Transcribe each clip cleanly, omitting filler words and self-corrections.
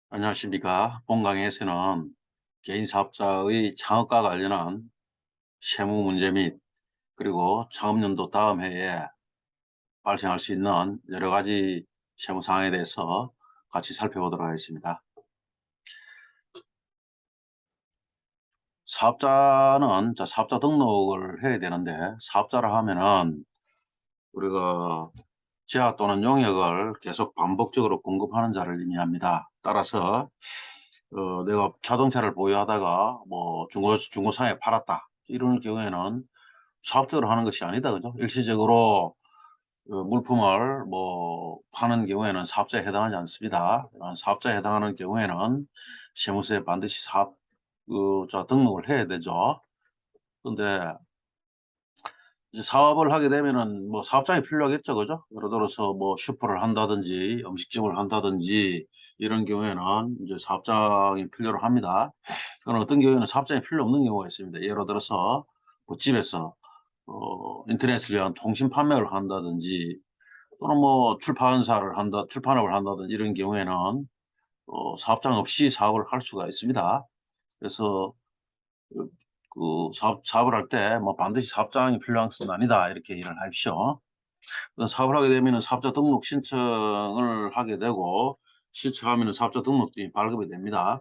안녕하십니까. 본 강의에서는 개인사업자의 창업과 관련한 세무 문제 및 그리고 창업연도 다음 해에 발생할 수 있는 여러 가지 세무 사항에 대해서 같이 살펴보도록 하겠습니다. 사업자는 사업자 등록을 해야 되는데, 사업자라 하면은 우리가 지하 또는 용역을 계속 반복적으로 공급하는 자를 의미합니다. 따라서 내가 자동차를 보유하다가 뭐 중고상에 팔았다, 이런 경우에는 사업적으로 하는 것이 아니다, 그죠? 일시적으로 물품을 뭐 파는 경우에는 사업자에 해당하지 않습니다. 이런 사업자에 해당하는 경우에는 세무서에 반드시 등록을 해야 되죠. 근데 이제 사업을 하게 되면은 뭐 사업장이 필요하겠죠, 그죠? 예를 들어서 뭐 슈퍼를 한다든지 음식점을 한다든지 이런 경우에는 이제 사업장이 필요로 합니다. 그런 어떤 경우에는 사업장이 필요 없는 경우가 있습니다. 예를 들어서 뭐 집에서 인터넷을 위한 통신 판매를 한다든지, 또는 뭐 출판업을 한다든지 이런 경우에는 사업장 없이 사업을 할 수가 있습니다. 그래서 그 사업을 할 때 뭐 반드시 사업장이 필요한 것은 아니다, 이렇게 이해를 하십시오. 사업을 하게 되면은 사업자 등록 신청을 하게 되고, 신청하면은 사업자 등록증이 발급이 됩니다.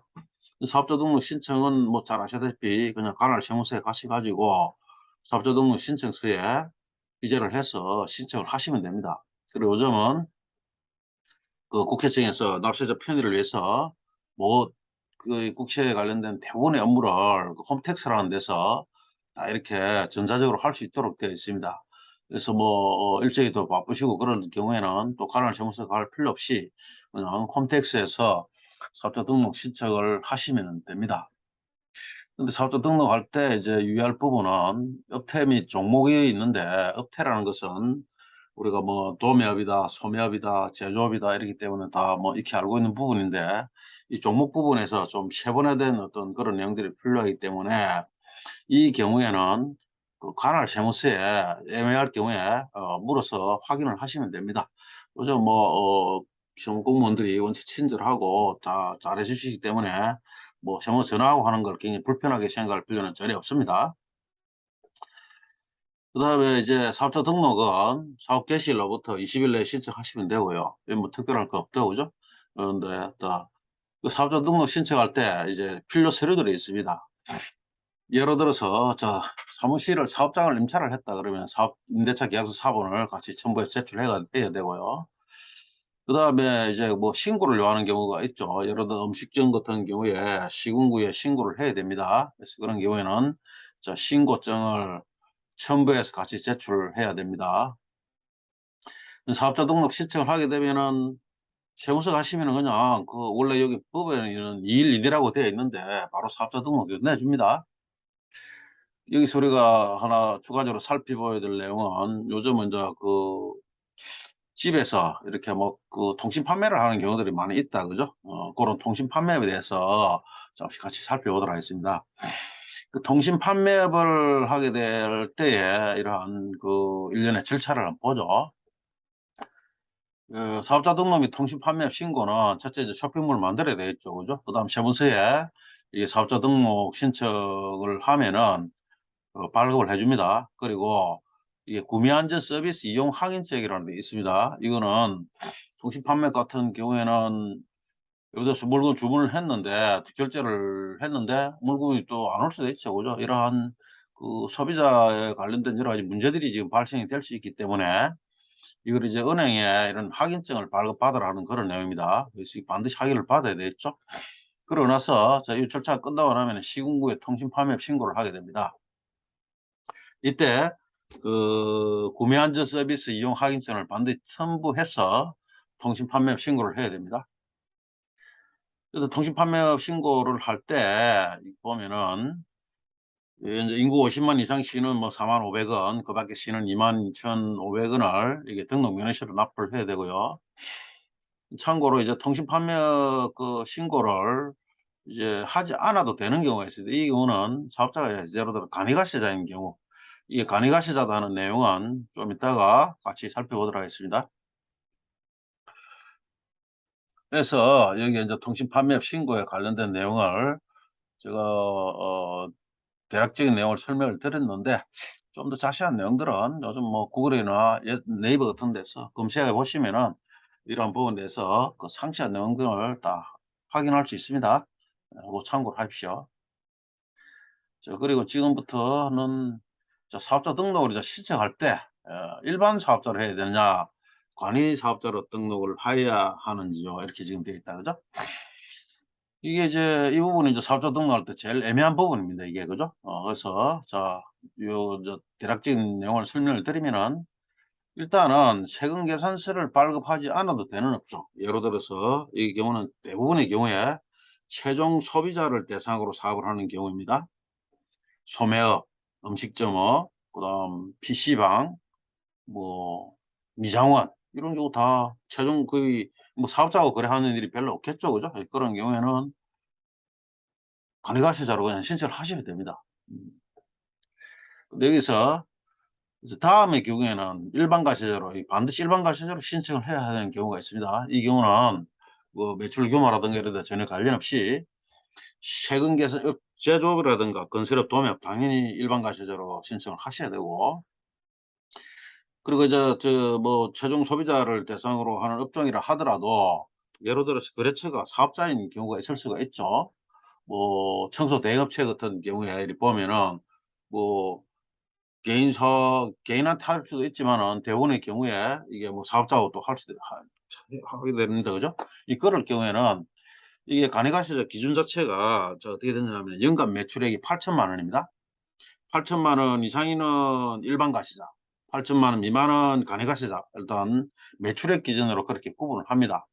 사업자 등록 신청은 뭐 잘 아시다시피 그냥 관할 세무서에 가셔 가지고 사업자 등록 신청서에 기재를 해서 신청을 하시면 됩니다. 그리고 요즘은 국세청에서 납세자 편의를 위해서 뭐 국세에 관련된 대부분의 업무를 홈택스라는 데서 다 이렇게 전자적으로 할 수 있도록 되어 있습니다. 그래서 뭐 일정이 더 바쁘시고 그런 경우에는 또 관할 세무서 갈 필요 없이 그냥 홈택스에서 사업자 등록 신청을 하시면 됩니다. 근데 사업자 등록할 때 이제 유의할 부분은 업태 및 종목이 있는데, 업태라는 것은 우리가 뭐 도매업이다, 소매업이다, 제조업이다 이렇기 때문에 다 뭐 익히 알고 있는 부분인데, 이 종목 부분에서 좀 세분화된 어떤 그런 내용들이 필요하기 때문에 이 경우에는 관할 세무서에 애매할 경우에 물어서 확인을 하시면 됩니다. 요즘 뭐 시험 공무원들이 원체 친절하고 잘해 주시기 때문에 뭐 세무서 전화하고 하는 걸 굉장히 불편하게 생각할 필요는 전혀 없습니다. 그다음에 이제 사업자 등록은 사업 개시일로부터 20일 내에 신청하시면 되고요. 이게 뭐 특별할 거 없다고, 그죠? 근데 또 그 사업자 등록 신청할 때 이제 필요 서류들이 있습니다. 예를 들어서 사업장을 임차를 했다 그러면 사업 임대차 계약서 사본을 같이 첨부해서 제출해야 되고요. 그다음에 이제 뭐 신고를 요하는 경우가 있죠. 예를 들어 음식점 같은 경우에 시군구에 신고를 해야 됩니다. 그래서 그런 경우에는 신고증을 첨부해서 같이 제출해야 됩니다. 사업자 등록 신청을 하게 되면은 세무서 가시면은 그냥 원래 여기 법에는 2일 이내라고 되어 있는데 바로 사업자 등록 내줍니다. 여기서 우리가 하나 추가적으로 살펴봐야 될 내용은, 요즘은 집에서 이렇게 뭐 통신 판매를 하는 경우들이 많이 있다, 그죠? 그런 통신 판매에 대해서 잠시 같이 살펴보도록 하겠습니다. 통신 판매업을 하게 될 때에 이러한 일련의 절차를 한번 보죠. 사업자 등록 및 통신 판매업 신고는 첫째 이제 쇼핑몰을 만들어야 되겠죠, 그죠? 그다음 세무서에 이 사업자 등록 신청을 하면은 발급을 해 줍니다. 그리고 이게 구매 안전 서비스 이용 확인증이라는 게 있습니다. 이거는 통신 판매 같은 경우에는 예를 들어서 물건 주문을 했는데, 결제를 했는데 물건이 또 안 올 수도 있죠, 그죠? 이러한 소비자에 관련된 여러 가지 문제들이 지금 발생이 될 수 있기 때문에 이걸 이제 은행에 이런 확인증을 발급받으라는 그런 내용입니다. 그래서 반드시 확인을 받아야 되겠죠. 그러고 나서 이 절차가 끝나고 나면 시군구에 통신 판매 신고를 하게 됩니다. 이때 구매 안전 서비스 이용 확인증을 반드시 첨부해서 통신 판매업 신고를 해야 됩니다. 그래서 통신 판매업 신고를 할 때 보면은 이제 인구 50만 이상 시는 뭐 4만 500원, 그 밖에 시는 22,500원을 이게 등록 면허시로 납부를 해야 되고요. 참고로 이제 통신 판매업 신고를 이제 하지 않아도 되는 경우가 있습니다. 이 경우는 사업자가 예를 들어 간이가세자인 경우, 이게 간이가세자다 는 내용은 좀 이따가 같이 살펴보도록 하겠습니다. 그래서 여기 이제 통신 판매업 신고에 관련된 내용을 제가 대략적인 내용을 설명을 드렸는데 좀 더 자세한 내용들은 요즘 뭐 구글이나 네이버 같은 데서 검색해 보시면은 이런 부분에 대해서 그 상세한 내용들을 다 확인할 수 있습니다. 고 참고를 하십시오. 그리고 지금부터는 사업자 등록을 이제 신청할 때 일반 사업자로 해야 되느냐, 관이 사업자로 등록을 해야 하는지요. 이렇게 지금 되어 있다. 그죠? 이게 이제 이 부분이 이제 사업자 등록할 때 제일 애매한 부분입니다. 이게 그죠? 그래서 요 대략적인 내용을 설명을 드리면은 일단은 세금 계산서를 발급하지 않아도 되는 업종. 예를 들어서 이 경우는 대부분의 경우에 최종 소비자를 대상으로 사업을 하는 경우입니다. 소매업, 음식점업, 그다음 PC방, 뭐 미장원 이런 경우 다 최종 거의 뭐 사업자하고 거래하는 일이 별로 없겠죠. 그죠? 그런 경우에는 관리가시자로 그냥 신청을 하시면 됩니다. 근데 여기서 이제 다음의 경우에는 일반 가시자로 반드시 일반 가시자로 신청을 해야 하는 경우가 있습니다. 이 경우는 뭐 매출 규모라든가 이런 데 전혀 관련 없이 세금 계산 제조업이라든가 건설업, 도매업 당연히 일반 가시자로 신청을 하셔야 되고, 그리고 이제 뭐 최종 소비자를 대상으로 하는 업종이라 하더라도 예를 들어서 거래처가 사업자인 경우가 있을 수가 있죠. 뭐 청소 대행업체 같은 경우에 이렇게 보면은 뭐 개인한테 할 수도 있지만은 대부분의 경우에 이게 뭐 사업자하고 또 할 수도 하게 됩니다. 그죠? 그럴 경우에는 이게 간이가시적 기준 자체가 어떻게 되냐면 연간 매출액이 8천만 원입니다. 8천만 원 이상이면 일반 가시자, 8천만 원 미만은 간이가시자. 일단 매출액 기준으로 그렇게 구분을 합니다.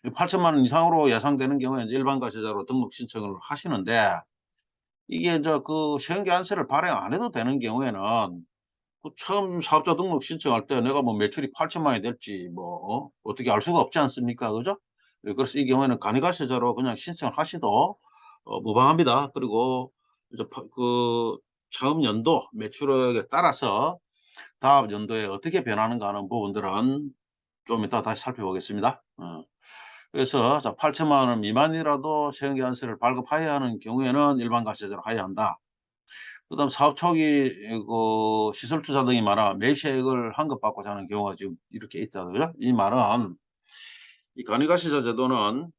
8천만 원 이상으로 예상되는 경우에 이제 일반 가시자로 등록 신청을 하시는데, 이게 세금계산서를 발행 안 해도 되는 경우에는 처음 사업자 등록 신청할 때 내가 뭐 매출이 8천만 원이 될지 어떻게 알 수가 없지 않습니까? 그죠? 그래서 이 경우에는 간이가시자로 그냥 신청을 하셔도 무방합니다. 그리고 이제 처음 연도 매출액에 따라서 다음 연도에 어떻게 변하는가 하는 부분들은 좀 이따 다시 살펴보겠습니다. 그래서 8천만 원 미만이라도 세금계산서를 발급해야 하는 경우에는 일반 가시자로 해야 한다. 그다음 사업 초기 시설 투자 등이 많아 매입세액을 환급받고자 하는 경우가 지금 이렇게 있다. 그죠? 이 말은 이 간이가시자 제도는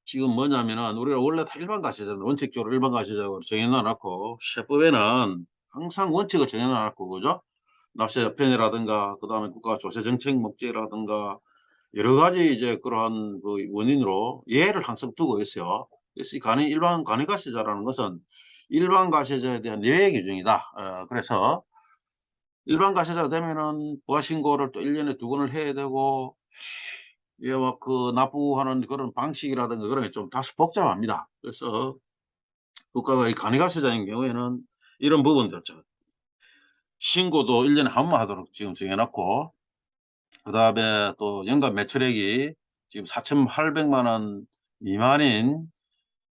지금 뭐냐면은 우리가 원래 다 일반 가시자는 원칙적으로 일반 가시자로 정해 놔 놓고, 세법에는 항상 원칙을 정해 놔 놓고, 그죠? 납세자 편의라든가 그다음에 국가 조세 정책 목적이라든가 여러 가지 이제 그러한 원인으로 예를 항상 두고 있어요. 그래서 이 일반 간이가시자라는 것은 일반 가시자에 대한 예외 규정이다. 그래서 일반 가시자가 되면은 부가신고를 또 1 년에 2 번을 해야 되고, 이게 막 납부하는 그런 방식이라든가 그런 게 좀 다소 복잡합니다. 그래서 국가가 이 간이가시자인 경우에는 이런 부분들 신고도 1 년에 한 번 하도록 지금 정해 놨고, 그다음에 또 연간 매출액이 지금 4,800만 원 미만인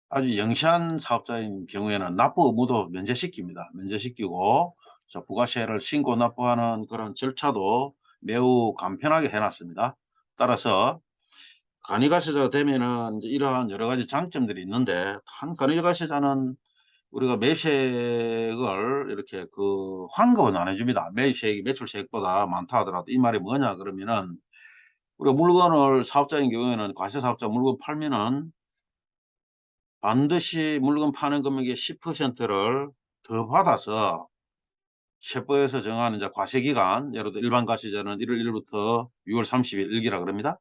아주 영시한 사업자인 경우에는 납부 의무도 면제시킵니다. 면제시키고 부가세를 신고 납부하는 그런 절차도 매우 간편하게 해 놨습니다. 따라서 간이가시자가 되면은 이제 이러한 여러 가지 장점들이 있는데, 한 간이가시자는 우리가 매입세액을 이렇게 환급은 안 해 줍니다. 매입세액이 매출세액보다 많다 하더라도. 이 말이 뭐냐 그러면은, 우리가 물건을 사업자인 경우에는 과세사업자 물건 팔면은 반드시 물건 파는 금액의 10%를 더 받아서 세법에서 정하는 이제 과세기간, 예를 들어 일반 과세자는 1월 1 일부터 6월 30일 1기라 그럽니다.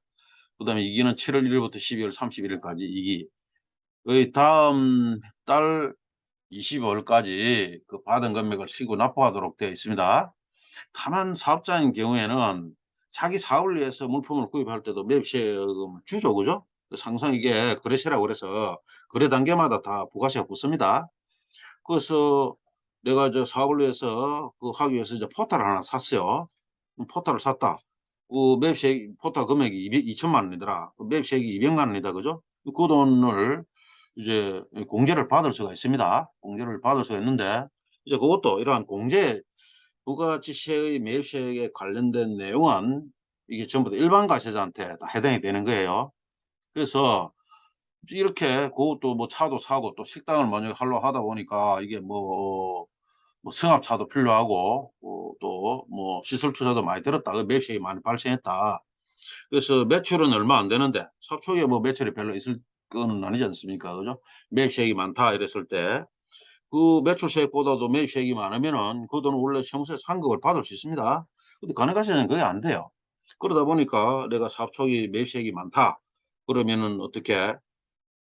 그다음에 2기는 7월 1 일부터 12월 31 일까지 2기. 다음 달 25 일까지 받은 금액을 신고 납부하도록 되어 있습니다. 다만 사업자인 경우에는 자기 사업을 위해서 물품을 구입할 때도 매입세금을 주죠. 그죠? 항상 이게 거래세라고 그래서 거래 단계마다 다 부가세가 붙습니다. 그래서 내가 사업을 위해서 하기 위해서 이제 포탈을 하나 샀어요. 포탈을 샀다. 매입세액 포탈 금액이 2천만 원이더라. 매입세액이 200만 원이다. 그죠? 그 돈을 이제 공제를 받을 수가 있습니다. 공제를 받을 수가 있는데, 이제 그것도 이러한 공제 부가가치세의 매입세액에 관련된 내용은 이게 전부 다 일반 가세자한테 다 해당이 되는 거예요. 그래서 이렇게 그것도 뭐 차도 사고 또 식당을 만약에 하려고 하다 보니까 이게 뭐 승합차도 필요하고 또 뭐 시설 투자도 많이 들었다. 그 매입세액이 많이 발생했다. 그래서 매출은 얼마 안 되는데 삽 초기에 뭐 매출이 별로 있을 건 아니지 않습니까? 그죠? 매입세액이 많다 이랬을 때 그 매출세액보다도 매입세액이 많으면은 그 돈은 원래 세무서에서 환급을 받을 수 있습니다. 근데 관해가세는 그게 안 돼요. 그러다 보니까 내가 사업 초기 매입세액이 많다. 그러면은 어떻게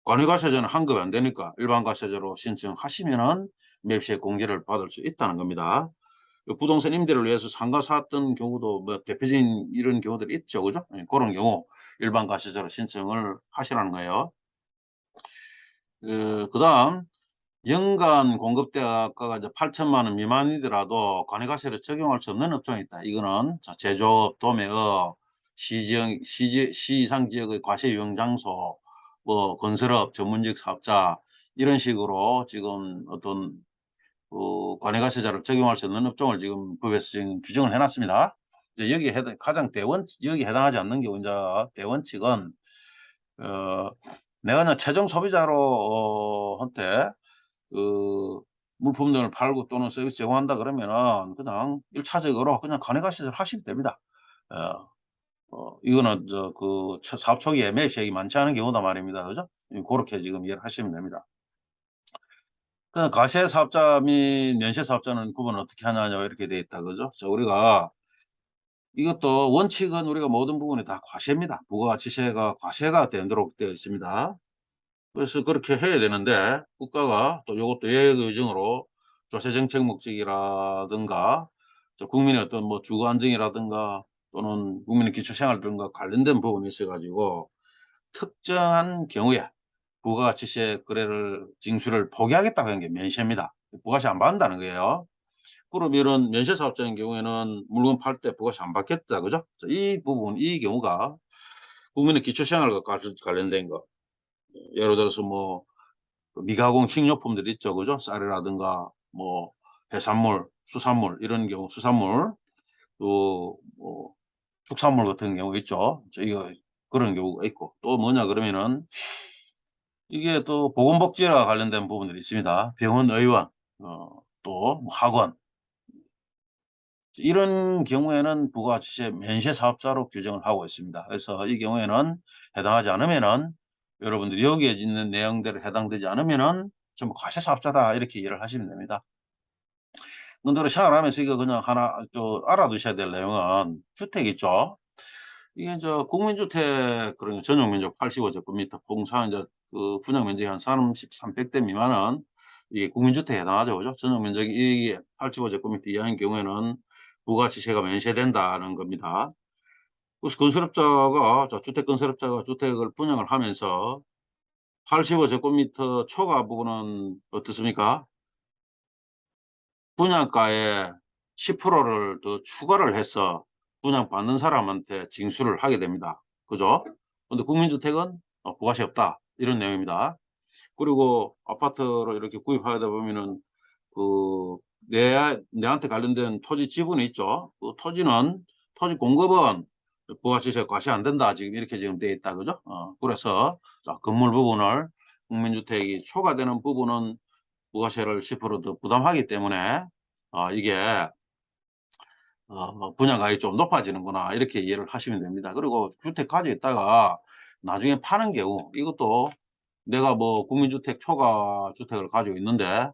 관해가세제는 환급이 안 되니까 일반 과세제로 신청하시면은 매입세액 공제를 받을 수 있다는 겁니다. 그 부동산 임대를 위해서 상가 샀던 경우도 뭐 대표적인 이런 경우들이 있죠. 그죠? 예, 그런 경우 일반 과세제로 신청을 하시라는 거예요. 그다음 연간 공급대가가 이제 8천만 원 미만이더라도 관해가세를 적용할 수 없는 업종이 있다. 이거는 제조업, 도매업, 시지역, 시 이상 지역의 과세 유형 장소, 뭐 건설업, 전문직 사업자 이런 식으로 지금 어떤 관해가세자를 적용할 수 없는 업종을 지금 법에서 지금 규정을 해놨습니다. 이제 여기에 가장 여기 해당하지 않는 경우 이제 대원칙은 어, 내가 그냥 최종 소비자로 한테 그 물품 등을 팔고 또는 서비스 제공한다 그러면은 그냥 1차적으로 그냥 관해가시를 하시면 됩니다. 어, 이거는 사업 초기에 매입세액이 많지 않은 경우다 말입니다. 그죠? 그렇게 지금 이해를 하시면 됩니다. 그 과세 사업자 및 면세 사업자는 구분을 어떻게 하냐 이렇게 돼 있다. 그죠? 우리가 이것도 원칙은 우리가 모든 부분이 다 과세입니다. 부가가치세가 과세가 되도록 되어 있습니다. 그래서 그렇게 해야 되는데 국가가 또 요것도 예외 규정으로 조세 정책 목적이라든가 국민의 어떤 뭐 주거 안정이라든가 또는 국민의 기초 생활 등과 관련된 부분이 있어 가지고 특정한 경우에 부가가치세 거래를 징수를 포기하겠다고 하는 게 면세입니다. 부가세 안 받는다는 거예요. 그럼 이런 면세 사업자인 경우에는 물건 팔 때 부가세 안 받겠다. 그죠? 이 부분, 이 경우가 국민의 기초 생활과 관련된 거. 예를 들어서 뭐 미가공 식료품들 있죠. 그죠? 쌀이라든가 뭐 해산물, 수산물 이런 경우 수산물 또 뭐 축산물 같은 경우 있죠. 이거 그런 경우가 있고 또 뭐냐 그러면은 이게 또 보건복지와 관련된 부분들이 있습니다. 병원, 의원, 또뭐 학원 이런 경우에는 부가가치세 면세 사업자로 규정을 하고 있습니다. 그래서 이 경우에는 해당하지 않으면은 여러분들이 여기에 있는 내용대로 해당되지 않으면은 전부 과세 사업자다 이렇게 이해를 하시면 됩니다. 근데 생각을 하면서 이거 그냥 하나 알아두셔야 될 내용은 주택 있죠. 이게 국민주택 그런 전용 면적 85제곱미터 봉사 이제 그 분양 면적이 한 300대 미만은 이게 국민주택에 해당하죠. 그죠? 전용 면적이 이게 85제곱미터 이하인 경우에는 부가치세가 면세된다는 겁니다. 그래서 주택 건설업자가 주택을 분양을 하면서 85제곱미터 초과 부분은 어떻습니까? 분양가에 10%를 더 추가를 해서 분양받는 사람한테 징수를 하게 됩니다. 그죠? 근데 국민주택은 부가세 없다. 이런 내용입니다. 그리고 아파트로 이렇게 구입하다 보면은 그 내한테 관련된 토지 지분이 있죠. 그 토지 공급은 부가세가 과세 안 된다. 지금 이렇게 지금 돼 있다. 그죠? 그래서 건물 부분을 국민주택이 초과되는 부분은 부가세를 10%더 부담하기 때문에 이게 분양가격이 좀 높아지는구나 이렇게 이해를 하시면 됩니다. 그리고 주택 가지고 있다가 나중에 파는 경우 이것도 내가 뭐 국민주택 초과 주택을 가지고 있는데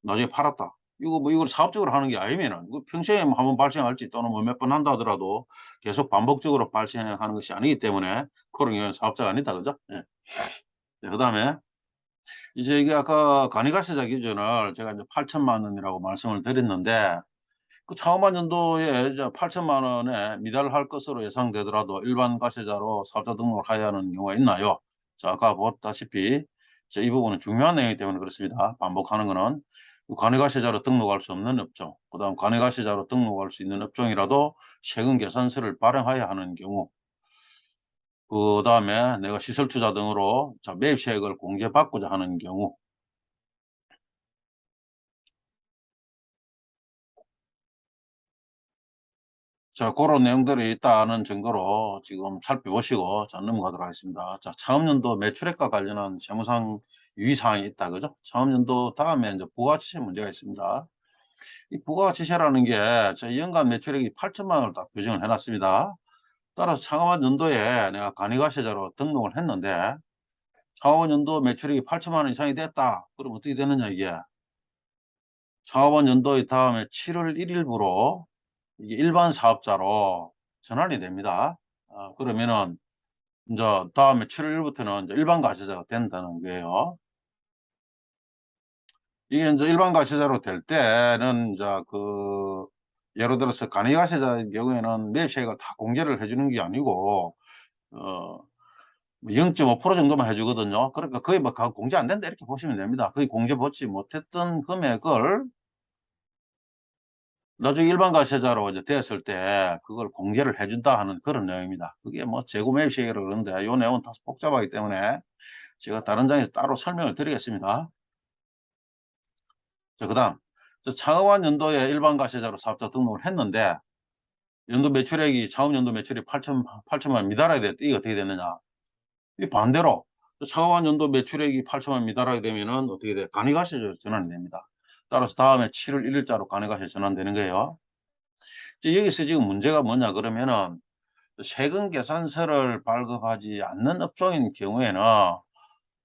나중에 팔았다. 이걸 사업적으로 하는 게 아니면은 평생에 뭐 한번 발생할지 또는 뭐 몇 번 한다 하더라도 계속 반복적으로 발생하는 것이 아니기 때문에 그런 경우는 사업자가 아니다. 그죠? 예. 네, 그다음에 이제 이게 아까 간이가세자 기준을 제가 이제 8천만 원이라고 말씀을 드렸는데 그 차후반 연도에 이제 8천만 원에 미달할 것으로 예상되더라도 일반 과세자로 사업자 등록을 해야 하는 경우가 있나요? 자, 아까 보다시피 이 부분은 중요한 내용이기 때문에 그렇습니다. 반복하는 거는 관외과세자로 등록할 수 없는 업종, 그다음 관외과세자로 등록할 수 있는 업종이라도 세금 계산서를 발행해야 하는 경우, 그다음에 내가 시설 투자 등으로 매입세액을 공제받고자 하는 경우, 자, 그런 내용들이 있다는 정도로 지금 살펴보시고 자, 넘어가도록 하겠습니다. 자, 차업연도 매출액과 관련한 세무상 유의사항이 있다. 그죠? 차업연도 다음에 이제 부가치세 문제가 있습니다. 이 부가치세라는 게 자, 연간 매출액이 8천만 원을 딱 규정을 해놨습니다. 따라서 창업한 연도에 내가 간이가세자로 등록을 했는데 창업한 연도 매출액이 8천만 원 이상이 됐다. 그럼 어떻게 되느냐 이게. 창업한 연도의 다음에 7월 1일부로 이게 일반 사업자로 전환이 됩니다. 그러면은 이제 다음에 7월 1일부터는 이제 일반 가세자가 된다는 거예요. 이게 이제 일반 가세자로 될 때는 이제 예를 들어서 간이 가세자의 경우에는 매입세액을 다 공제를 해주는 게 아니고 어 0.5% 정도만 해주거든요. 그러니까 거의 뭐 공제 안 된다 이렇게 보시면 됩니다. 거의 공제 받지 못했던 금액을 나중에 일반 과세자로 이제 됐을 때 그걸 공제를 해준다 하는 그런 내용입니다. 그게 뭐 재고 매입시액이라고 그러는데 이 내용은 다소 복잡하기 때문에 제가 다른 장에서 따로 설명을 드리겠습니다. 자, 그다음 창업한 연도에 일반 과세자로 사업자 등록을 했는데 연도 매출액이 창업 연도 매출이 8천만 미달하게 됐다. 이게 어떻게 되느냐? 이 반대로 창업한 연도 매출액이 8천만 미달하게 되면은 어떻게 돼? 간이가세자로 전환이 됩니다. 따라서 다음에 7월 1일자로 간이가세 전환되는 거예요. 여기서 지금 문제가 뭐냐 그러면은 세금 계산서를 발급하지 않는 업종인 경우에는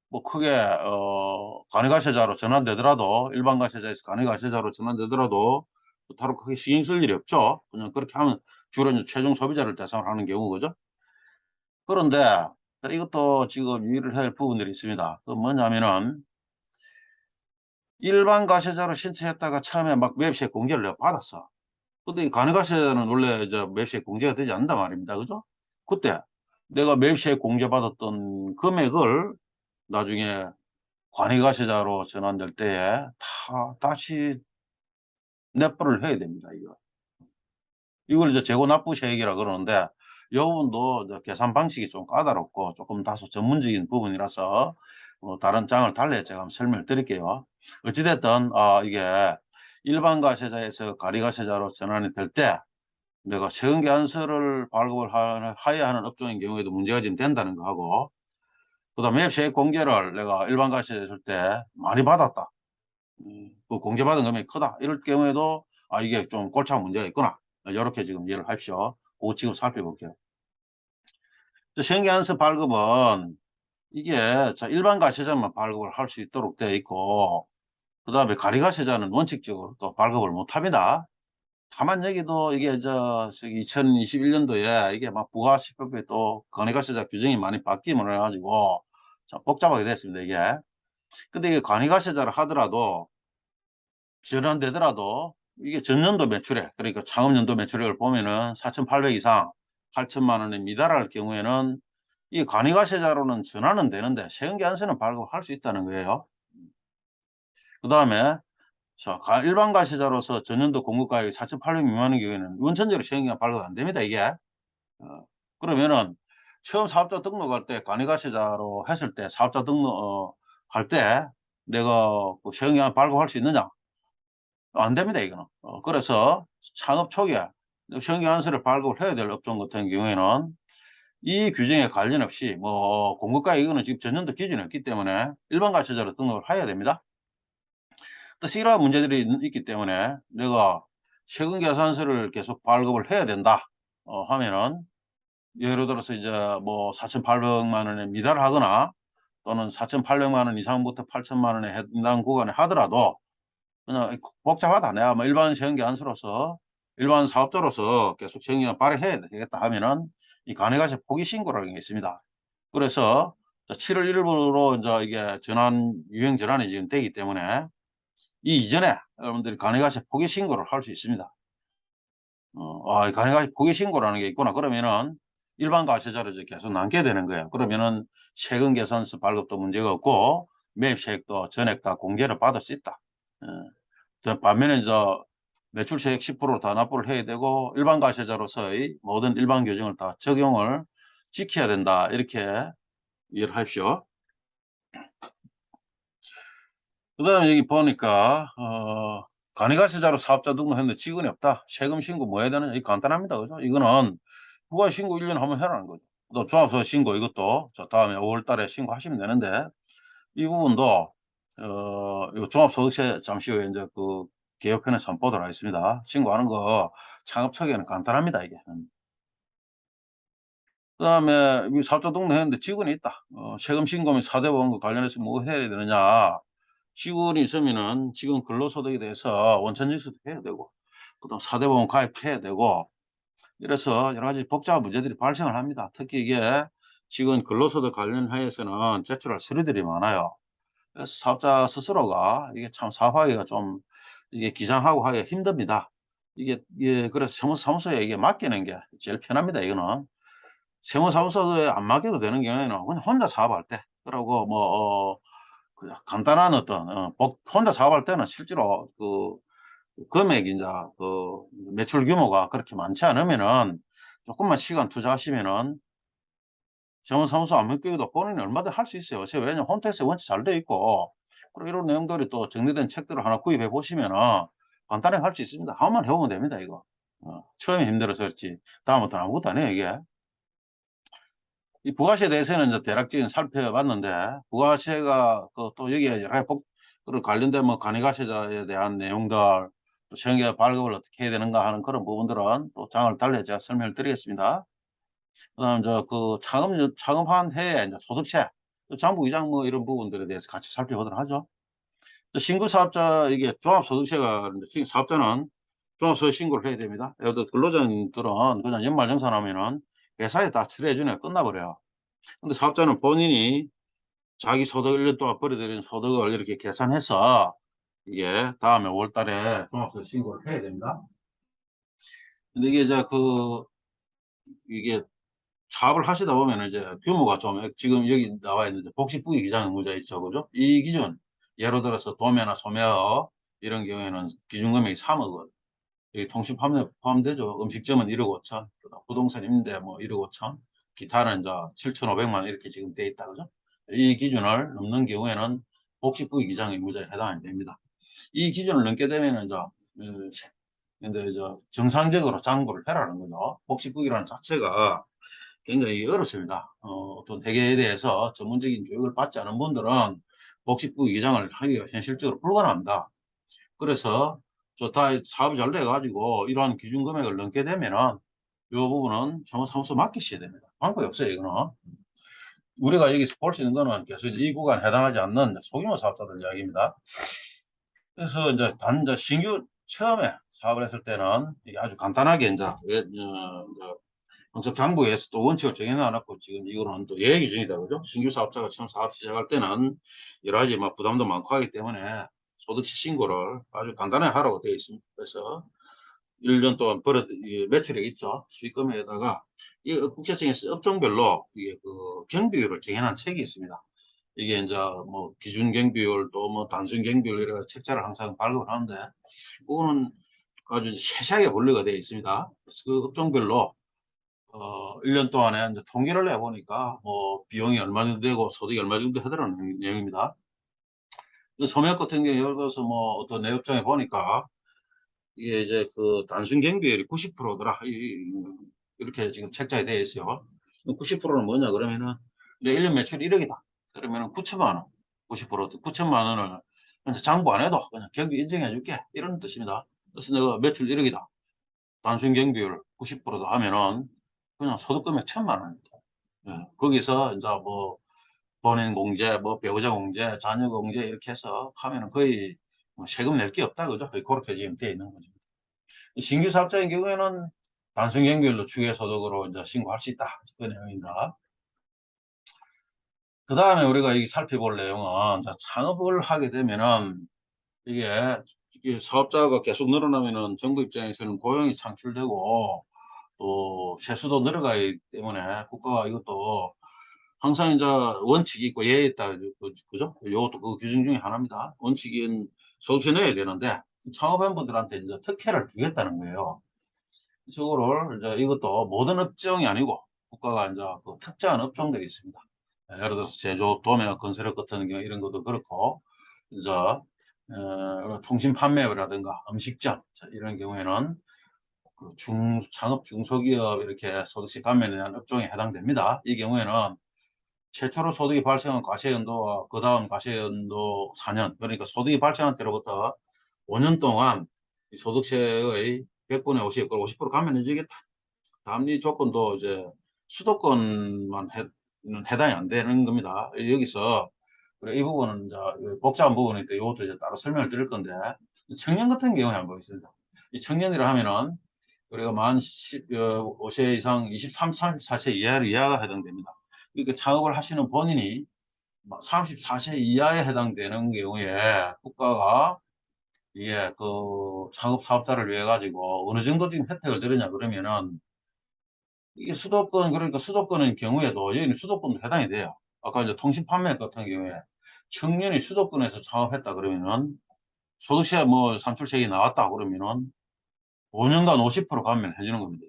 뭐 크게 간이가세자로 전환되더라도 일반 가세자에서 간이가세자로 전환되더라도 따로 크게 신경 쓸 일이 없죠. 그냥 그렇게 하면 주로 이제 최종 소비자를 대상으로 하는 경우 그죠? 그런데 이것도 지금 유의를 해야 할 부분들이 있습니다. 그 뭐냐면은 일반 가세자로 신청했다가 처음에 막 매입세 공제를 내가 받았어. 근데 이 간이가세자는 원래 매입세 공제가 되지 않는단 말입니다. 그죠? 그때 내가 매입세 공제받았던 금액을 나중에 관이가세자로 전환될 때에 다시 납부를 해야 됩니다. 이걸 이제 재고 납부세액이라 그러는데 이 부분도 이제 계산 방식이 좀 까다롭고 조금 다소 전문적인 부분이라서 다른 장을 달리 제가 한번 설명을 드릴게요. 어찌됐든 이게 일반 가세자에서 가리가세자로 전환이 될 때 내가 세금계산서를 발급을 하여야 하는 업종인 경우에도 문제가 지금 된다는 거 하고 그다음에 매입세액 공제를 내가 일반 가세자 했을 때 많이 받았다. 그 공제받은 금액이 크다. 이럴 경우에도 이게 좀 골치아ಪ್ 문제가 있구나. 요렇게 지금 이해를 하십시오. 그거 지금 살펴볼게요. 세금계산서 발급은 이게 일반 가세자만 발급을 할 수 있도록 되어 있고 그다음에 가리가세자는 원칙적으로 또 발급을 못 합니다. 다만 여기도 이게 저기 2021년도에 이게 막 부가세법에 또 간이가세자 규정이 많이 바뀜을 해가지고 참 복잡하게 됐습니다, 이게. 근데 이게 간이가세자를 하더라도 전환되더라도 이게 전년도 매출액, 그러니까 창업연도 매출액을 보면은 4,800 이상 8천만 원에 미달할 경우에는 이 간이가세자로는 전환은 되는데 세금계산서는 발급할 수 있다는 거예요. 그다음에 일반 가세자로서 전년도 공급가액이 4,800 미만인 경우에는 원천적으로 세금이 발급 안 됩니다, 이게. 그러면은 처음 사업자 등록할 때 간이가세자로 했을 때 사업자 등록 할 때 내가 그 세금이 발급할 수 있느냐? 안 됩니다, 이거는. 그래서 창업 초기에 세금계산서를 발급을 해야 될 업종 같은 경우에는 이 규정에 관련 없이 공급가액 이거는 지금 전년도 기준이 없기 때문에 일반 가세자로 등록을 해야 됩니다. 또 이러한 문제들이 있기 때문에 내가 세금 계산서를 계속 발급을 해야 된다 하면은 예를 들어서 이제 뭐 4,800만 원에 미달하거나 또는 4,800만 원 이상부터 8천만 원에 해당 구간에 하더라도 그냥 복잡하다. 내가 뭐 일반 세금 계산서로서 일반 사업자로서 계속 세금 계산 발행해야 되겠다 하면은 이 간이가세 포기 신고라는 게 있습니다. 그래서 7월 1일부로 이제 이게 유행 전환이 지금 되기 때문에 이 이전에 여러분들이 간이가세 포기 신고를 할 수 있습니다. 간이가세 포기 신고라는 게 있구나. 그러면은 일반 과세자로 이제 계속 남게 되는 거예요. 그러면은 세금 계산서 발급도 문제가 없고 매입세액도 전액 다 공제를 받을 수 있다. 반면에 매출세액 10%다 납부를 해야 되고 일반 과세자로서의 모든 일반 규정을 다 적용을 지켜야 된다. 이렇게 이해를 하십시오. 그다음에 여기 보니까 간이가세자로 사업자 등록했는데 직원이 없다. 세금 신고 뭐 해야 되느냐? 이거 간단합니다. 그죠? 이거는 부가 신고 1년에 한번 해라는 거죠. 또 종합소득 신고 이것도 저 다음에 5월 달에 신고하시면 되는데 이 부분도 이거 종합소득세 잠시 후에 이제 그 개혁편에서 한번 보도록 하겠습니다. 신고하는 거 창업 초기에는 간단합니다, 이게. 그다음에 이 사업자 등록했는데 직원이 있다. 세금 신고 및 4대 보험과 관련해서 뭐 해야 되느냐? 직원이 있으면은 직원 근로소득에 대해서 원천징수도 해야 되고, 그다음 4대 보험 가입해야 되고, 이래서 여러 가지 복잡한 문제들이 발생을 합니다. 특히 이게 직원 근로소득 관련하여서는 제출할 서류들이 많아요. 그래서 사업자 스스로가 이게 참 사업하기가 좀 이게 기장하고 하기가 힘듭니다. 이게 그래서 세무사무소에 이게 맡기는 게 제일 편합니다, 이거는. 세무사무소에 안 맡겨도 되는 경우에는 그냥 혼자 사업할 때, 그러고 뭐 그 간단한 어떤 혼자 사업할 때는 실제로 그 금액이 인제 그 매출 규모가 그렇게 많지 않으면은 쪼끔만 시간 투자하시면은 세무사무소 안 맡기고도 본인이 얼마든 할 수 있어요. 왜냐면 홈택스에 원체 잘 돼 있고, 그리고 이런 내용들이 또 정리된 책들을 하나 구입해 보시면은 간단하게 할 수 있습니다. 하나만 해 보면 됩니다, 이거. 처음에 힘들어서 그렇지 다음부터는 아무것도 안 해요, 이게. 이 부가세에 대해서는 이제 대략적인 살펴봤는데, 부가세가 그 또 여기에 여러 가지 그 관련된 뭐 간이가세자에 대한 내용들, 또 정액 발급을 어떻게 해야 되는가 하는 그런 부분들은 또 장을 달리 제가 설명을 드리겠습니다. 그다음 그 창업한 해에 이제 소득세, 또 장부 이장 뭐 이런 부분들에 대해서 같이 살펴보도록 하죠. 또 신규 사업자 이게 종합소득세가 지금 사업자는 종합소득 신고를 해야 됩니다. 예를 들어 근로자들은 그냥 연말정산하면은 회사에 다 처리해 주네요. 끝나버려요. 근데 사업자는 본인이 자기 소득 1년 동안 벌어들인 소득을 이렇게 계산해서 이게 다음에 5월 달에 종합소득 신고를 해야 됩니다. 근데 이게 이제 이게 사업을 하시다 보면은 이제 규모가 좀 지금 여기 나와 있는 복식부기 기장 의무자 있죠. 그죠? 이 기준 예를 들어서 도매나 소매업 이런 경우에는 기준 금액이 3억 원. 여기 통신 판매 포함되죠. 음식점은 1억 5천, 그다음 부동산 임대 뭐 1억 5천, 기타는 이제 7,500만 원 이렇게 지금 돼 있다. 그죠? 이 기준을 넘는 경우에는 복식부기 기장 의무자에 해당이 됩니다. 이 기준을 넘게 되면은 근데 정상적으로 장부를 해라는 거죠. 복식부기라는 자체가 굉장히 어렵습니다. 어떤 회계에 대해서 전문적인 교육을 받지 않은 분들은 복식부기 기장을 하기가 현실적으로 불가능합니다. 그래서 다 사업이 잘 돼 가지고 이러한 기준 금액을 넘게 되면은 요 부분은 세무사무소 맡기셔야 됩니다. 방법이 없어요, 이거는. 우리가 여기서 볼 수 있는 거는 계속 이 구간에 해당하지 않는 소규모 사업자들 이야기입니다. 그래서 이제 신규 처음에 사업을 했을 때는 이게 아주 간단하게 정책 당부에서 또 원칙을 정해 놨고, 지금 이거는 또 예외 기준이다. 그죠? 신규 사업자가 처음 사업 시작할 때는 여러 가지 막 부담도 많고 하기 때문에 소득세 신고를 아주 간단하게 하라고 되어 있습니다. 그래서 1년 동안 이 매출액 있죠. 수익 금액에다가 이 국세청에서 업종별로 이게 그 경비율을 정해 놓은 책이 있습니다. 이게 이제 뭐 기준 경비율 또 뭐 단순 경비율 이런 책자를 항상 발급을 하는데, 그거는 아주 세세하게 분류가 되어 있습니다. 그래서 그 업종별로 1년 동안에 이제 통계를 내 보니까 뭐 비용이 얼마 정도 되고 소득이 얼마 정도 하더라는 내용입니다. 그 소매업 같은 경우에 예를 들어서 뭐 어떤 내업장에 보니까 이게 이제 그 단순 경비율이 90%더라. 이렇게 지금 책자에 되어 있어요. 90%는 뭐냐 그러면은 내 1년 매출이 1억이다. 그러면은 9천만 원, 90% 9천만 원을 그냥 장부 안 해도 그냥 경비 인정해 줄게, 이런 뜻입니다. 그래서 내가 매출 1억이다. 단순 경비율 90%도 하면은 그냥 소득금액 1,000만 원입니다. 예. 거기서 인제 뭐 본인 공제, 뭐 배우자 공제, 자녀 공제 이렇게 해서 하면은 거의 뭐 세금 낼 게 없다, 그죠? 거의 고렇게 지금 되어 있는 거죠. 신규 사업자인 경우에는 단순 경비율로 추계 소득으로 인제 신고할 수 있다, 그 내용입니다. 그다음에 우리가 이 살펴볼 내용은, 자 창업을 하게 되면은 이게 사업자가 계속 늘어나면은 정부 입장에서는 고용이 창출되고 또 세수도 늘어가기 때문에 국가가 이것도 항상 이제 원칙이 있고 예에 있다. 그죠? 요것도 그 규정 중에 하나입니다. 원칙은 소득세 내야 되는데 창업한 분들한테 이제 특혜를 주겠다는 거예요. 이거를 이제 이것도 모든 업종이 아니고 국가가 이제 그 특정한 업종들이 있습니다. 예를 들어서 제조, 도매, 건설업 같은 경우 이런 것도 그렇고 이제 통신 판매업이라든가 음식점 이런 경우에는 그 창업 중소기업 이렇게 소득세 감면에 대한 업종에 해당됩니다. 이 경우에는 최초로 소득이 발생한 과세연도와 그 다음 과세연도 4년, 그러니까 소득이 발생한 때로부터 5년 동안 이 소득세의 100분의 50, 50% 감면해 주겠다. 다음 이 조건도 이제 수도권만 해당이 안 되는 겁니다. 여기서 이 부분은 이제 복잡한 부분인데 이것도 이제 따로 설명을 드릴 건데, 청년 같은 경우에 한번 보겠습니다. 이 청년이라 하면은 우리가 만 15세 이상 23, 34세 이하가 해당됩니다. 그러니까 창업을 하시는 본인이 34세 이하에 해당되는 경우에 국가가 이게 그 창업 사업자를 위해 가지고 어느 정도 지금 혜택을 드리냐 그러면은, 이게 수도권, 그러니까 수도권의 경우에도 여기는 수도권도 해당이 돼요. 아까 이제 통신 판매 같은 경우에 청년이 수도권에서 창업했다 그러면은 소득세 뭐 산출세액이 나왔다 그러면은 5년간 50% 감면해 주는 겁니다.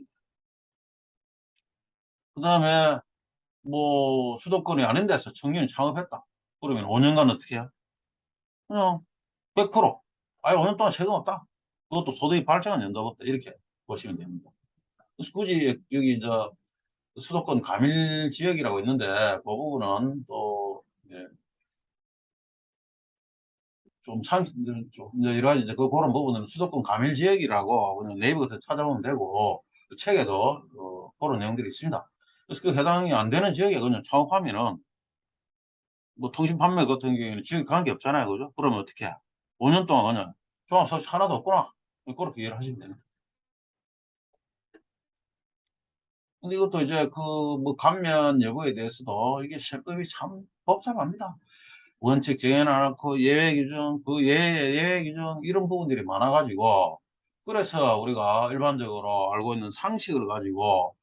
그 다음에 뭐 수도권이 아닌 데서 청년이 창업했다 그러면 5년간 어떻게 해요? 그냥 100%. 아예 5년 동안 세금 없다. 그것도 소득이 발생한 연도부터 이렇게 보시면 됩니다. 그래서 굳이 여기 이제 수도권 가밀 지역이라고 있는데 그 부분은 또 예, 좀 이제 여러 가지 이제 그런 부분은 수도권 가밀 지역이라고 그냥 네이버 같은 데 찾아보면 되고, 그 책에도 그런 내용들이 있습니다. 그래서 그 해당이 안 되는 지역에 그냥 창업하면은 뭐 통신 판매 같은 경우에는 지역에 관계 없잖아요. 그죠? 그러면 어떻게 해? 5년 동안 그냥 종합소득세 하나도 없구나. 그렇게 이해를 하시면 됩니다. 근데 이것도 이제 그 뭐 감면 여부에 대해서도 이게 세법이 참 복잡합니다. 원칙 정해놔놓고 예외 규정, 그 예외 규정 이런 부분들이 많아가지고, 그래서 우리가 일반적으로 알고 있는 상식을 가지고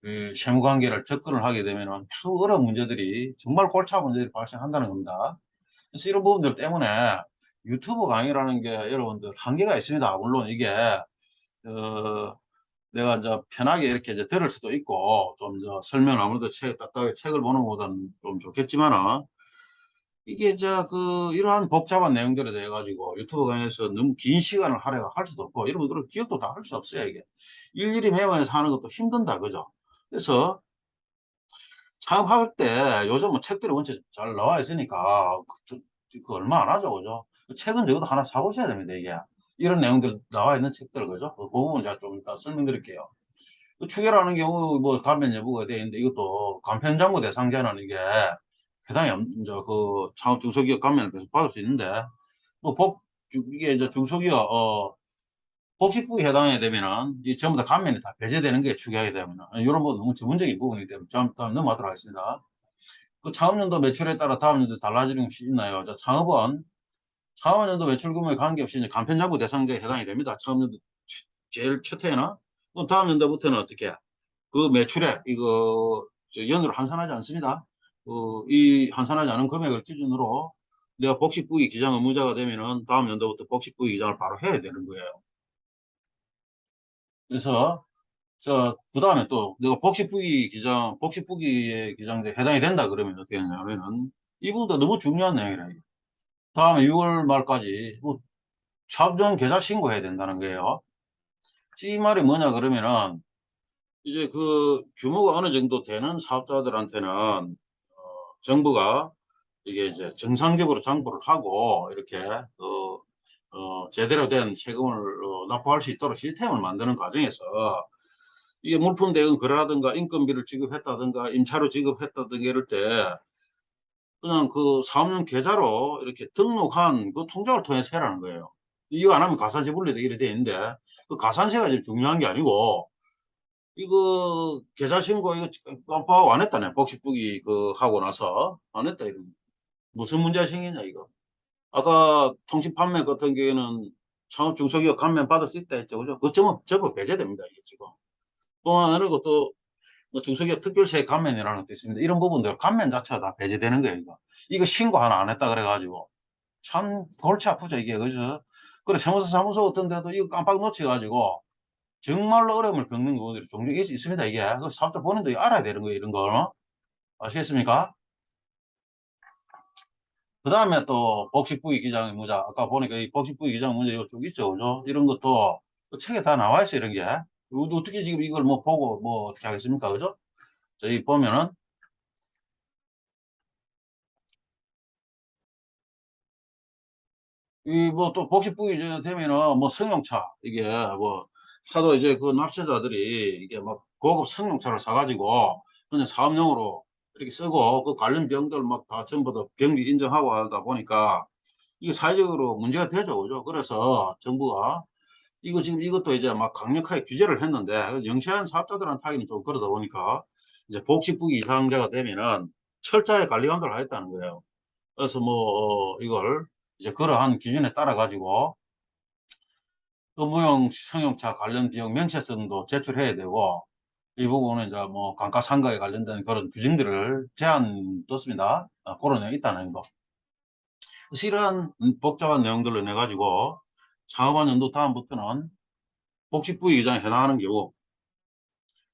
이 세무관계를 접근을 하게 되면은 참 어려운 문제들이, 정말 골치 아픈 문제들이 발생한다는 겁니다. 그래서 이런 부분들 때문에 유튜브 강의라는 게 여러분들 한계가 있습니다. 물론 이게 내가 이제 편하게 이렇게 이제 들을 수도 있고 좀 설명 아무래도 딱딱하게 책을 보는 것보다는 좀 좋겠지만은, 이게 이제 이러한 복잡한 내용들에 대해 가지고 유튜브 강의에서 너무 긴 시간을 할애가 할 수도 없고, 여러분들은 기억도 다 할 수 없어요. 이게 일일이 메모해서 하는 것도 힘든다 그죠? 그래서 창업할 때 요즘 뭐 책들이 원체 잘 나와 있으니까 그 얼마 안 하죠 그죠? 책은 적어도 하나 사보셔야 됩니다. 이게 이런 내용들 나와 있는 책들 그죠? 그 부분 제가 좀 이따 설명드릴게요. 그 추계라는 경우 뭐 감면 여부가 되어 있는데, 이것도 간편정보 대상자는 이게 해당이 이제 창업 중소기업 감면을 계속 받을 수 있는데, 뭐 이게 이제 중소기업 복식부에 해당하게 되면은 이 전부 다 감면이 다 배제되는 게 추계하게 되면은, 이런 부분 너무 전문적인 부분이기 때문에 좀 다음 넘어가도록 하겠습니다. 그 창업연도 매출에 따라 다음 연도 달라지는 것이 있나요? 자, 창업연도 매출 규모에 관계없이 이제 간편정보 대상자에 해당이 됩니다. 창업연도 제일 첫 해나, 그 다음 연도부터는 어떻게 해? 그 매출에 이거 연으로 환산하지 않습니다. 이 환산하지 않은 금액을 기준으로 내가 복식부기 기장 의무자가 되면은 다음 연도부터 복식부기 기장을 바로 해야 되는 거예요. 그래서 그 다음에 또 내가 복식부기의 기장에 해당이 된다 그러면 어떻게 하냐면은, 이 부분도 너무 중요한 내용이라. 다음에 6월 말까지 뭐 사업장 계좌 신고해야 된다는 거예요. 이 말이 뭐냐 그러면은, 이제 그 규모가 어느 정도 되는 사업자들한테는 정부가 이게 이제 정상적으로 장부를 하고 이렇게 제대로 된 세금을 납부할 수 있도록 시스템을 만드는 과정에서, 이게 물품 대응 거래라든가 인건비를 지급했다든가 임차료 지급했다든가 이럴 때 그냥 그 사업용 계좌로 이렇게 등록한 그 통장을 통해서 해라는 거예요. 이거 안 하면 가산세 분리돼 이래 돼 있는데, 그 가산세가 제일 중요한 게 아니고, 이거 계좌 신고 이거 깜빡하고 안 했다네. 복식부기 하고 나서 안 했다 이거. 무슨 문제가 생기냐 이거. 아까 통신 판매 같은 경우에는 창업 중소기업 감면 받을 수 있다 했죠. 그죠? 그 전부 배제됩니다. 이게 지금. 또 하나 것도 뭐 중소기업 특별세 감면이라는 것도 있습니다. 이런 부분들 감면 자체가 다 배제되는 거예요. 이거 신고 하나 안 했다 그래가지고 참 골치 아프죠 이게 그죠? 그래 세무사 사무소 같은 데도 이거 깜빡 놓쳐가지고 정말로 어려움을 겪는 경우들이 종종 있습니다. 이게 그 사업자 본인도 알아야 되는 거예요. 이런 거 아시겠습니까? 그 다음에 또 복식부위 기장 의무자. 아까 보니까 이 복식부위 기장 의무자 이거 쭉 있죠. 그죠? 이런 것도 그 책에 다 나와 있어요. 이런 게. 이거 어떻게 지금 이걸 뭐 보고 뭐 어떻게 하겠습니까? 그죠? 저희 보면은 이 뭐 또 복식부위 이제 되면은 뭐 승용차 이게 뭐 하도 이제 그 납세자들이 이게 막 고급 승용차를 사가지고 그냥 사업용으로 이렇게 쓰고 그 관련 병들 막 다 전부 다 병리 인정하고 하다 보니까 이게 사회적으로 문제가 되죠. 그죠? 그래서 정부가 이거 지금 이것도 이제 막 강력하게 규제를 했는데 영세한 사업자들한테 하기는 좀 그러다 보니까 이제 복식부위 이상자가 되면은 철저하게 관리 감독을 하겠다는 거예요. 그래서 뭐 이걸 이제 그러한 기준에 따라 가지고 업무용 승용차 관련 비용 명시성도 제출해야 되고 이 부분은 이제 뭐 감가상각에 관련된 그런 규정들을 제한 뒀습니다. 그런 내용이 있다는 거. 그래서 이러한 복잡한 내용들로 인해 가지고 창업한 연도 다음부터는 복식부위 이장에 해당하는 경우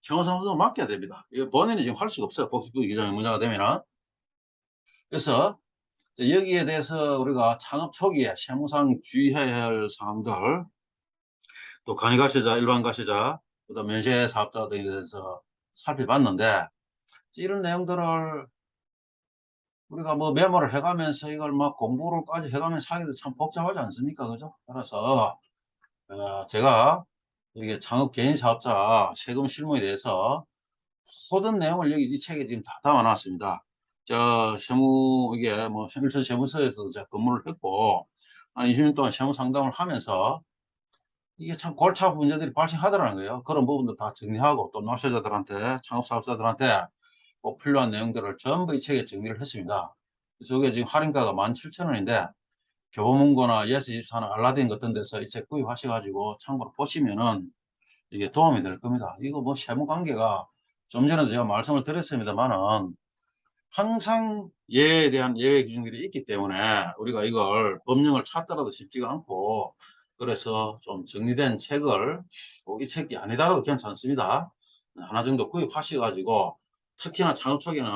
형사사무소 맡겨야 됩니다. 이거 본인이 지금 할 수가 없어요. 복식부위 이장이 문제가 되면은. 그래서 여기에 대해서 우리가 창업 초기에 세무상 주의해야 할 사항들, 또 간이가세자, 일반가세자, 그다음 면세 사업자 등에 대해서 살펴봤는데 이런 내용들을 우리가 뭐 메모를 해가면서 이걸 막 공부를까지 해가면서 하기도 참 복잡하지 않습니까? 그죠? 그래서 제가 이게 창업 개인 사업자 세금 실무에 대해서 모든 내용을 여기 이 책에 지금 다 담아 놨습니다. 세무 이게 뭐 일선 세무서에서도 제가 근무를 했고 한 20년 동안 세무 상담을 하면서 이게 참 골치 아픈 문제들이 발생하더라는 거예요. 그런 부분도 다 정리하고 또 납세자들한테 창업 사업자들한테 꼭 필요한 내용들을 전부 이 책에 정리를 했습니다. 그래서 이게 지금 할인가가 17,000원인데 교보문고나 예스24나 알라딘 같은 데서 이 책 구입하셔 가지고 참고로 보시면은 이게 도움이 될 겁니다. 이거 뭐 세무 관계가 좀 전에도 제가 말씀을 드렸습니다마는 항상 예에 대한 예외 규정들이 있기 때문에 우리가 이걸 법령을 찾더라도 쉽지가 않고 그래서 좀 정리된 책을 꼭 이 책이 아니더라도 괜찮습니다. 하나 정도 구입하셔 가지고 특히나 창업 초기는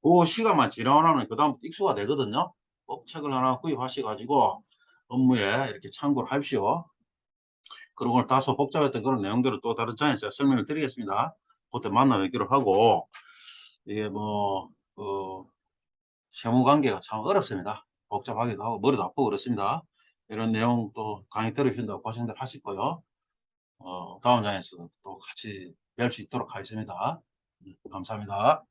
그 시간만 지나고 나면 그다음부터 익수가 되거든요. 꼭 책을 하나 구입하셔 가지고 업무에 이렇게 참고를 하십시오. 그리고 오늘 다소 복잡했던 그런 내용들을 또 다른 장에서 제가 설명을 드리겠습니다. 그때 만나 뵙기로 하고 이게 뭐 세무 관계가 참 어렵습니다. 복잡하기도 하고 머리도 아프고 그렇습니다. 이런 내용 또 강의 들으신다고 고생들 하실 거요. 다음 장에서 또 같이 뵐 수 있도록 하겠습니다. 감사합니다.